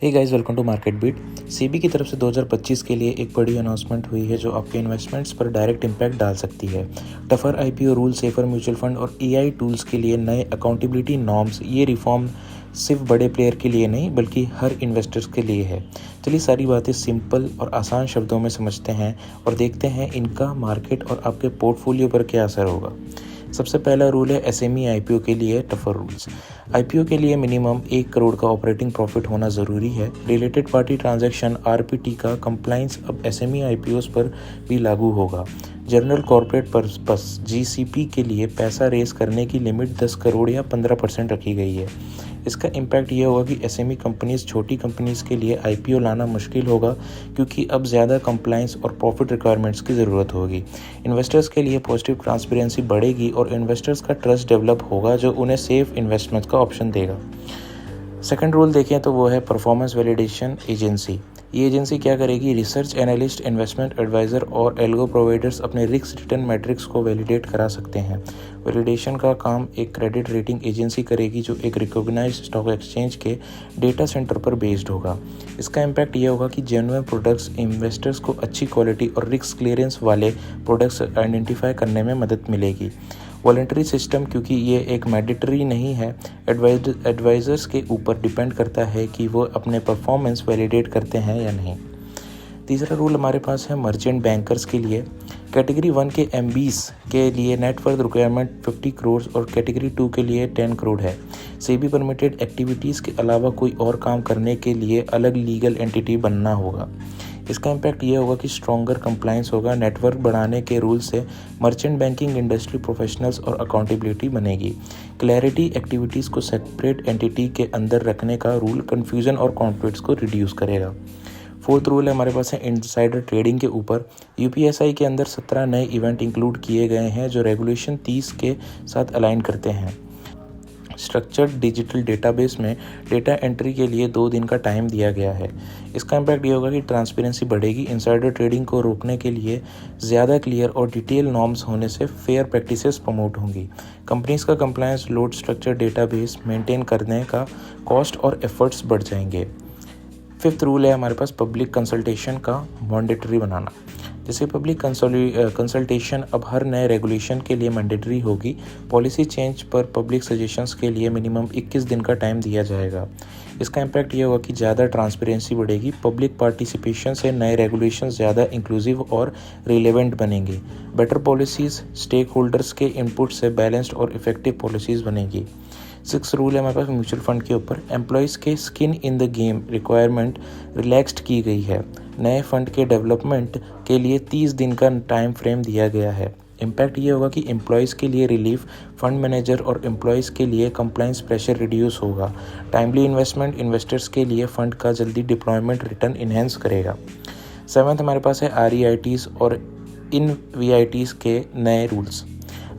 Hey guys, welcome to Market Beat. SEBI की तरफ से 2025 के लिए एक बड़ी अनाउंसमेंट हुई है जो आपके इन्वेस्टमेंट्स पर डायरेक्ट इम्पैक्ट डाल सकती है। Tougher IPO rule, safer mutual fund और एआई टूल्स के लिए नए अकाउंटेबिलिटी नॉर्म्स। ये रिफॉर्म सिर्फ बड़े प्लेयर के लिए नहीं बल्कि हर इन्वेस्टर्स के लिए है। चलिए सारी बातें सिंपल और आसान शब्दों में समझते हैं और देखते हैं इनका मार्केट और आपके पोर्टफोलियो पर क्या असर होगा। सबसे पहला रूल है एसएमई आईपीओ के लिए टफर रूल्स। आईपीओ के लिए मिनिमम 1 करोड़ का ऑपरेटिंग प्रॉफिट होना ज़रूरी है। रिलेटेड पार्टी ट्रांजैक्शन आरपीटी का कंप्लाइंस अब एसएमई आईपीओस पर भी लागू होगा। जनरल कॉर्पोरेट पर्पस जीसीपी के लिए पैसा रेस करने की लिमिट 10 करोड़ या 15% रखी गई है। इसका इम्पैक्ट ये होगा कि एसएमई कंपनीज, छोटी कंपनीज के लिए आईपीओ लाना मुश्किल होगा क्योंकि अब ज़्यादा कंप्लाइंस और प्रॉफिट रिक्वायरमेंट्स की ज़रूरत होगी। इन्वेस्टर्स के लिए पॉजिटिव ट्रांसपेरेंसी बढ़ेगी और इन्वेस्टर्स का ट्रस्ट डेवलप होगा जो उन्हें सेफ इन्वेस्टमेंट्स का ऑप्शन देगा। सेकंड रूल देखें तो वो है परफॉर्मेंस वैलिडेशन एजेंसी। ये एजेंसी क्या करेगी? रिसर्च एनालिस्ट, इन्वेस्टमेंट एडवाइज़र और एल्गो प्रोवाइडर्स अपने रिस्क रिटर्न मैट्रिक्स को वैलिडेट करा सकते हैं। वैलिडेशन का काम एक क्रेडिट रेटिंग एजेंसी करेगी जो एक रिकॉग्नाइज्ड स्टॉक एक्सचेंज के डेटा सेंटर पर बेस्ड होगा। इसका इम्पैक्ट ये होगा कि जेन्युइन प्रोडक्ट्स इन्वेस्टर्स को अच्छी क्वालिटी और रिस्क क्लियरेंस वाले प्रोडक्ट्स आइडेंटिफाई करने में मदद मिलेगी। वॉलंटरी सिस्टम, क्योंकि ये एक मैंडेटरी नहीं है, एडवाइजर्स के ऊपर डिपेंड करता है कि वो अपने परफॉर्मेंस वैलिडेट करते हैं या नहीं। तीसरा रूल हमारे पास है मर्चेंट बैंकर्स के लिए। कैटेगरी 1 के एमबीस के लिए नेटवर्थ रिक्वायरमेंट 50 करोड़ और कैटेगरी 2 के लिए 10 करोड़ है। सेबी परमिटेड एक्टिविटीज़ के अलावा कोई और काम करने के लिए अलग लीगल एंटिटी बनना होगा। इसका इम्पैक्ट ये होगा कि स्ट्रॉन्गर कंप्लायंस होगा। नेटवर्क बढ़ाने के रूल से मर्चेंट बैंकिंग इंडस्ट्री प्रोफेशनल्स और अकाउंटेबिलिटी बनेगी। क्लैरिटी, एक्टिविटीज़ को सेपरेट एंटिटी के अंदर रखने का रूल कन्फ्यूज़न और कॉन्फ्लिक्ट्स को रिड्यूस करेगा। फोर्थ रूल है हमारे पास है इनसाइडर ट्रेडिंग के ऊपर। यूपीएसआई के अंदर 17 नए इवेंट इंक्लूड किए गए हैं जो रेगुलेशन 30 के साथ अलाइन करते हैं। स्ट्रक्चर्ड डिजिटल डेटाबेस में डेटा एंट्री के लिए 2 दिन का टाइम दिया गया है। इसका इम्पैक्ट ये होगा कि ट्रांसपेरेंसी बढ़ेगी। इनसाइडर ट्रेडिंग को रोकने के लिए ज़्यादा क्लियर और डिटेल नॉर्म्स होने से फेयर प्रैक्टिसेस प्रमोट होंगी। कंपनीज का compliance, load, structured database maintain करने का कॉस्ट और एफर्ट्स बढ़ जाएंगे। फिफ्थ रूल है हमारे पास पब्लिक कंसल्टेशन का मैंडेटरी बनाना। जैसे पब्लिक कंसल्टेशन अब हर नए रेगुलेशन के लिए मैंडेटरी होगी। पॉलिसी चेंज पर पब्लिक सजेशंस के लिए मिनिमम 21 दिन का टाइम दिया जाएगा। इसका इम्पैक्ट ये होगा कि ज़्यादा ट्रांसपेरेंसी बढ़ेगी। पब्लिक पार्टिसिपेशन से नए रेगुलेशन ज़्यादा इंक्लूसिव और रिलेवेंट बनेंगे। बेटर पॉलिसीज़, स्टेक होल्डर्स के इनपुट से बैलेंस्ड और इफेक्टिव पॉलिसीज़ बनेगी। 6 रूल है हमारे पास म्यूचुअल फंड के ऊपर। एम्प्लॉयज़ के skin in the game requirement relaxed की गई है। नए फंड के डेवलपमेंट के लिए 30 दिन का टाइम फ्रेम दिया गया है। इम्पैक्ट ये होगा कि एम्प्लॉयज़ के लिए रिलीफ, फंड मैनेजर और एम्प्लॉयज़ के लिए कंप्लायंस प्रेशर रिड्यूस होगा। टाइमली इन्वेस्टमेंट, इन्वेस्टर्स के लिए फंड का जल्दी डिप्लॉयमेंट रिटर्न इन्हेंस करेगा। 7th हमारे पास है आरईआईटीज़ और इनवीआईटीज़ के नए रूल्स।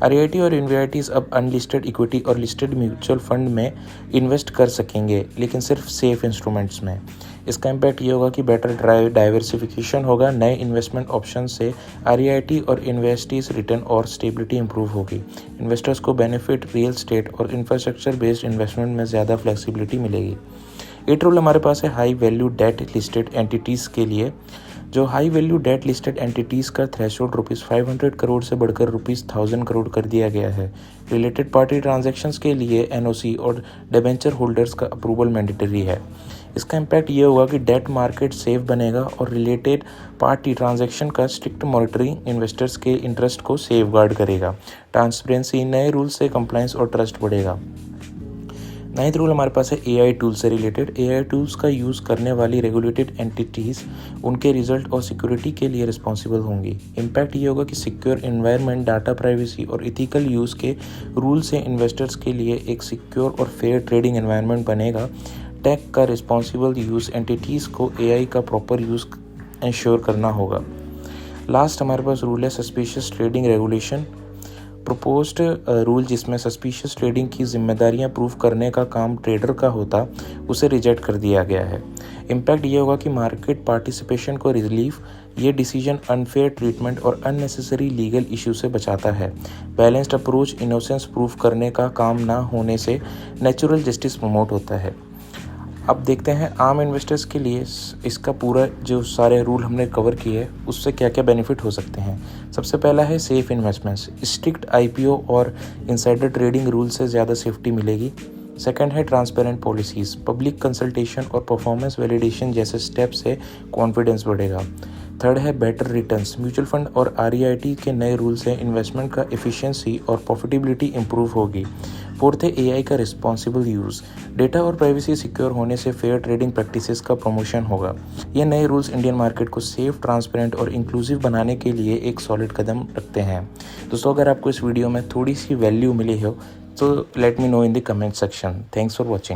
आरईआईटी और इनवीआईटीज़ अब अनलिस्टेड इक्विटी और लिस्टेड म्यूचुअल फंड में इन्वेस्ट कर सकेंगे, लेकिन सिर्फ सेफ इंस्ट्रूमेंट्स में। इसका इम्पैक्ट ये होगा कि बेटर डाइवर्सिफिकेशन होगा। नए इन्वेस्टमेंट ऑप्शन से आरईआईटी और इन्वेस्टीज रिटर्न और स्टेबिलिटी इंप्रूव होगी। इन्वेस्टर्स को बेनिफिट, रियल स्टेट और इंफ्रास्ट्रक्चर बेस्ड इन्वेस्टमेंट में ज़्यादा फ्लेक्सिबिलिटी मिलेगी। 8 रूल हमारे पास है high value debt listed entities के लिए। जो high value debt listed entities का थ्रेशोल्ड ₹500 करोड़ से बढ़कर ₹1000 करोड़ कर दिया गया है। रिलेटेड पार्टी ट्रांजैक्शंस के लिए एनओसी और डिबेंचर होल्डर्स का अप्रूवल मैंडेटरी है। इसका इम्पैक्ट ये होगा कि डेट मार्केट सेफ बनेगा और रिलेटेड पार्टी ट्रांजैक्शन का स्ट्रिक्ट मॉनिटरिंग इन्वेस्टर्स के इंटरेस्ट को सेफगार्ड करेगा। ट्रांसपेरेंसी, नए रूल से कंप्लायंस और ट्रस्ट बढ़ेगा। 9th रूल हमारे पास है एआई टूल्स से रिलेटेड। एआई टूल्स का यूज़ करने वाली रेगुलेटेड एंटिटीज़ उनके रिजल्ट और सिक्योरिटी के लिए रिस्पॉन्सिबल होंगी। इम्पैक्ट ये होगा कि सिक्योर एनवायरनमेंट, डाटा प्राइवेसी और इथिकल यूज़ के रूल से इन्वेस्टर्स के लिए एक सिक्योर और फेयर ट्रेडिंग एनवायरनमेंट बनेगा। टेक का रिस्पॉन्सिबल यूज़, एंटिटीज़ को एआई का प्रॉपर यूज़ इंश्योर करना होगा। लास्ट हमारे पास रूल है suspicious trading regulation. Proposed rule जिसमें सस्पिशियस ट्रेडिंग की जिम्मेदारियां प्रूव करने का काम ट्रेडर का होता, उसे रिजेक्ट कर दिया गया है। इम्पैक्ट ये होगा कि मार्केट पार्टिसिपेशन को रिलीफ, ये डिसीजन अनफेयर ट्रीटमेंट और अननेसेसरी लीगल इशू से बचाता है। बैलेंस्ड अप्रोच, इनोसेंस प्रूफ करने का काम ना होने से नेचुरल जस्टिस प्रमोट होता है। अब देखते हैं आम इन्वेस्टर्स के लिए इसका पूरा जो सारे रूल हमने कवर किए हैं उससे क्या क्या बेनिफिट हो सकते हैं। सबसे पहला है सेफ इन्वेस्टमेंट्स। स्ट्रिक्ट आईपीओ और इनसाइडर ट्रेडिंग रूल से ज़्यादा सेफ्टी मिलेगी। सेकंड है ट्रांसपेरेंट पॉलिसीज़। पब्लिक कंसल्टेशन और परफॉर्मेंस वैलिडेशन जैसे स्टेप से कॉन्फिडेंस बढ़ेगा। थर्ड है बेटर रिटर्न्स। म्यूचुअल फंड और आरईआईटी के नए रूल से इन्वेस्टमेंट का एफिशिएंसी और प्रॉफिटेबिलिटी इंप्रूव होगी। फोर्थ है एआई का रिस्पॉन्सिबल यूज़। डेटा और प्राइवेसी सिक्योर होने से फेयर ट्रेडिंग प्रैक्टिसेस का प्रमोशन होगा। ये नए रूल्स इंडियन मार्केट को सेफ, ट्रांसपेरेंट और इंक्लूसिव बनाने के लिए एक सॉलिड कदम रखते हैं। दोस्तों, अगर आपको इस वीडियो में थोड़ी सी वैल्यू मिली हो तो let me know in the comment section. Thanks for watching.